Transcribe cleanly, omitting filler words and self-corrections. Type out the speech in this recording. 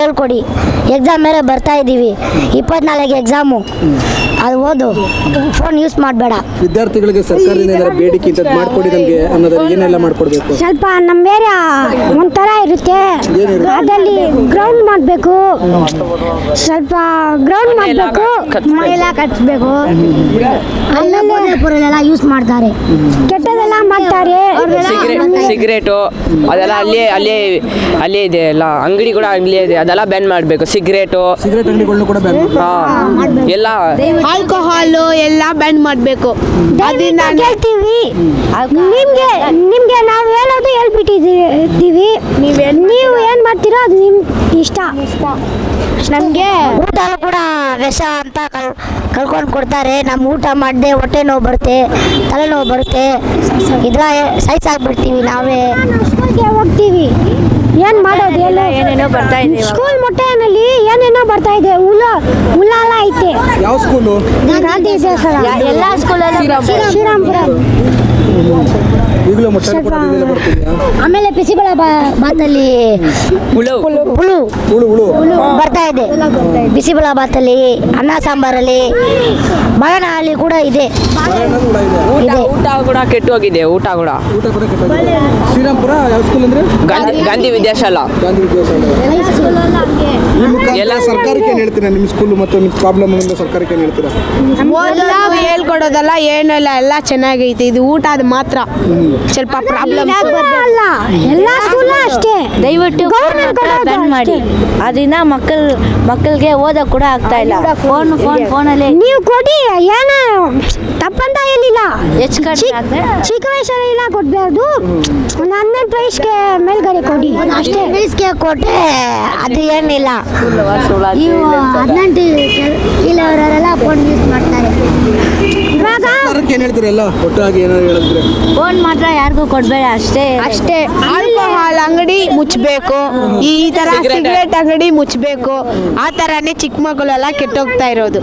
ಹೇಳ್ಕೊಡಿ. ಎಕ್ಸಾಮ್ ಮೇಲೆ ಬರ್ತಾ ಇದ್ದೀವಿ, 24 ಎಕ್ಸಾಮು, ಅದು ಓದು, ಫೋನ್ ಯೂಸ್ ಮಾಡಬೇಡ. ವಿದ್ಯಾರ್ಥಿಗಳಿಗೆ ಸರ್ಕಾರದಿಂದ ಏನಾರ ಬೇಡಿಕೆ ಇಂಥದ್ದು ಮಾಡಿಕೊಡಿ ನಮಗೆ ಅನ್ನೋದು ಏನೆಲ್ಲ ಮಾಡಿಕೊಡ್ಬೇಕು? ಸ್ವಲ್ಪ ನಮ್ಮ ಏರಿಯಾ ಒಂಥರ ಇರುತ್ತೆ, ಅದಲ್ಲಿ ಗ್ರೌಂಡ್ ಮಾಡಬೇಕು, ಸ್ವಲ್ಪ ಗ್ರೌಂಡ್ ಮಾಡಬೇಕು, ಮನೆಯೆಲ್ಲ ಕಟ್ಟಬೇಕು. ಅಲ್ಲೆಲ್ಲ ಯೂಸ್ ಮಾಡ್ತಾರೆ, ಕೆಟ್ಟದೆಲ್ಲ ಮಾಡ್ತಾರೆ. ಸಿಗರೇಟು ಅದೆಲ್ಲ ಅಲ್ಲೇ ಇದೆ, ಎಲ್ಲ ಅಂಗಡಿ ಕೂಡ ಅಲ್ಲೇ ಇದೆ, ಅದೆಲ್ಲ ಬ್ಯಾನ್ ಮಾಡಬೇಕು. ಸಿಗರೇಟ್ ಅಂಗಡಿಗಳನ್ನ ಕೂಡ ಬ್ಯಾನ್ ಎಲ್ಲ ಆಲ್ಕೋಹಾಲು ಎಲ್ಲ ಬ್ಯಾನ್ ಮಾಡಬೇಕು. ಅದನ್ನ ಕೇಳ್ತೀವಿ, ನಿಮ್ಗೆ ನಾವು ಹೇಳೋದು ಹೇಳ್ಬಿಟ್ಟಿದ್ದೀವಿ, ನೀವು ಏನು ಮಾಡ್ತೀರೋ ಅದು ನಿಮ್ಮ ಇಷ್ಟ. ನಮಗೆ ಊಟ ಕೂಡ ವಿಷ ಅಂತ ಕಲ್ಕೊಂಡು ಕೊಡ್ತಾರೆ. ನಮ್ಮ ಊಟ ಮಾಡದೆ ಹೊಟ್ಟೆ ನೋವು ಬರುತ್ತೆ, ತಲೆನೋವು ಬರುತ್ತೆ, ಇದ್ರ ಸಹಿಸಾಗ್ಬಿಡ್ತೀವಿ. ನಾವೇ ಸ್ಕೂಲ್ಗೆ ಹೋಗ್ತೀವಿ, ಏನು ಮಾಡೋದು ಎಲ್ಲ ಏನೇನೋ ಬರ್ತಾ ಇದೆ. ಸ್ಕೂಲ್ ಮೊಟ್ಟೆನಲ್ಲಿ ಏನೇನೋ ಬರ್ತಾ ಇದೆ, ಹುಲ್ಲೆಲ್ಲ ಐತೆ. ಯಾವ ಸ್ಕೂಲು? ಗಾಂಧಿ ಎಲ್ಲ ಸ್ಕೂಲಲ್ಲಿ ಶ್ರೀರಾಮ್ಪುರ. ಈಗಲೂ ಮೊಟ್ಟೆ ಬರ್ತಿದ್ಯಾ? ಆಮೇಲೆ ಬಿಸಿಬೇಳೆ ಬಾತಲ್ಲಿ ಹುಳು ಬರ್ತಾ ಇದೆ. ಬಿಸಿಬೇಳೆ ಬಾತಲ್ಲಿ, ಅನ್ನ ಸಾಂಬಾರಲ್ಲಿ, ಬನಾನಲ್ಲಿ ಕೂಡ ಇದೆ. ಊಟ ಕೂಡ ಕೆಟ್ಟು ಹೋಗಿದೆ. ಊಟ ಕೂಡ ಶ್ರೀರಾಮ್ಪುರ ಯಾವ ಸ್ಕೂಲ್ ಅಂದ್ರೆ? ಗಾಂಧಿ ವಿದ್ಯಾಶಾಲಾ. ಗಾಂಧಿ ವಿದ್ಯಾಶಾಲೆ. ಈ ಮುಖಾಂತರ ಸರ್ಕಾರಕ್ಕೆ ಏನು ಹೇಳ್ತೀರಾ? ನಿಮ್ಮ ಸ್ಕೂಲ್ ಮತ್ತು ನಿಮ್ಮ ಪ್ರಾಬ್ಲಮ್ ಸರ್ಕಾರಕ್ಕೆ ಏನು ಹೇಳ್ತೀರಾ? ಓದೋದು ಹೇಳ್ಕೊಡೋದಲ್ಲ ಏನೂ ಇಲ್ಲ, ಎಲ್ಲ ಚೆನ್ನಾಗೈತೆ. ಇದು ಊಟ ಅದು ಮಾತ್ರ ಸ್ವಲ್ಪ ಪ್ರಾಬ್ಲಮ್. ಅಲ್ಲ, ಎಲ್ಲ ಸ್ಕೂಲ್ ಅಷ್ಟೇ. ದಯವಿಟ್ಟು ಬ್ಯಾನ್ ಮಾಡಿ, ಅದರಿಂದ ಮಕ್ಕಳಿಗೆ ಓದಕ್ಕೆ ಕೂಡ ಆಗ್ತಾ ಇಲ್ಲ. ಫೋನಲ್ಲಿ ನೀವು ಕೊಡಿ, ಏನು ತಪ್ಪಂತ ಏನಿಲ್ಲ. ಹೆಚ್ಚು ಕಡಿಮೆ ಚಿಕ್ಕ ವಯಸ್ಸಲ್ಲೆಲ್ಲ ಕೊಡಬಾರ್ದು, ಒಂದು 12 ವಯಸ್ಸಿಗೆ ಮೇಲ್ಗಡೆ ಕೊಡಿ ಅಷ್ಟೇ. ವಯಸ್ಸಿಗೆ ಕೊಟ್ಟರೆ ಅದು ಏನಿಲ್ಲ. ಇವು 18 ಇಲ್ಲವರೆಲ್ಲ ಫೋನ್ ಯೂಸ್ ಮಾಡ್ತಾರೆ. ಇವಾಗ ಸರ್ಕಾರಕ್ಕೆ ಏನು ಹೇಳ್ತೀರಾ? ಎಲ್ಲ ಒಟ್ಟಾಗಿ ಏನಾದ್ರು ಹೇಳಿದ್ರೆ ಫೋನ್ ಮಾತ್ರ ಯಾರಿಗೂ ಕೊಡಬೇಡ ಅಷ್ಟೇ. ಆಲ್ಕೋಹಾಲ್ ಅಂಗಡಿ ಮುಚ್ಚಬೇಕು, ಈ ತರ ಸಿಗರೇಟ್ ಅಂಗಡಿ ಮುಚ್ಚಬೇಕು. ಆ ಥರನೇ ಚಿಕ್ಕ ಮಕ್ಕಳೆಲ್ಲ ಕೆಟ್ಟೋಗ್ತಾ ಇರೋದು.